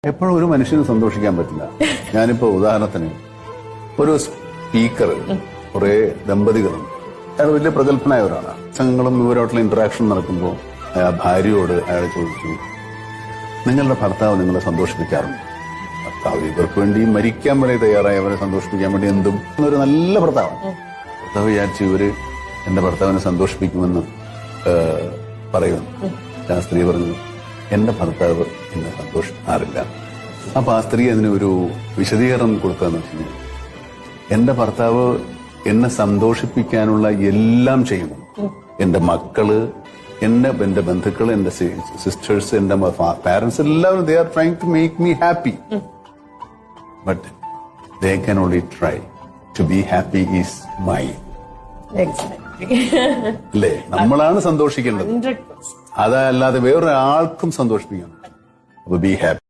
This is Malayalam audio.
എപ്പോഴും ഒരു മനുഷ്യന് സന്തോഷിക്കാൻ പറ്റില്ല. ഞാനിപ്പോ ഉദാഹരണത്തിന് ഒരു സ്പീക്കർ, കുറെ ദമ്പതികളുണ്ട്, അയാൾ വലിയ പ്രഗത്ഭനായ ഒരാളാണ്. സംഘങ്ങളും ഇവരോട്ടുള്ള ഇന്ററാക്ഷൻ നടക്കുമ്പോൾ ഭാര്യയോട് അയാൾ ചോദിച്ചു, നിങ്ങളുടെ ഭർത്താവ് നിങ്ങളെ സന്തോഷിപ്പിക്കാറുണ്ട്? ഭർത്താവ് ഇവർക്ക് വേണ്ടി മരിക്കാൻ വരെ തയ്യാറായി അവരെ സന്തോഷിപ്പിക്കാൻ വേണ്ടി എന്തും ഒരു നല്ല ഭർത്താവാണ്. ഭർത്താവ് വിചാരിച്ചു ഇവര് എന്റെ ഭർത്താവിനെ സന്തോഷിപ്പിക്കുമെന്ന് പറയുന്നു. ആ സ്ത്രീ പറഞ്ഞു, എന്റെ ഭർത്താവ് എന്നെ സന്തോഷിക്കാറില്ല. അപ്പൊ ആ സ്ത്രീ അതിന് ഒരു വിശദീകരണം കൊടുക്കാന്ന് വെച്ചാൽ, എന്റെ ഭർത്താവ് എന്നെ സന്തോഷിപ്പിക്കാനുള്ള എല്ലാം ചെയ്യുന്നു. എന്റെ മക്കള്, എന്റെ ബന്ധുക്കള്, എന്റെ സിസ്റ്റേഴ്സ്, എന്റെ പാരന്റ്സ് എല്ലാവരും they are trying to make me happy. But they can only try to be happy is my. അല്ലേ? നമ്മളാണ് സന്തോഷിക്കേണ്ടത്, അതല്ലാതെ വേറൊരാൾക്കും സന്തോഷിപ്പിക്കണം. അപ്പൊ ബി ഹാപ്പി.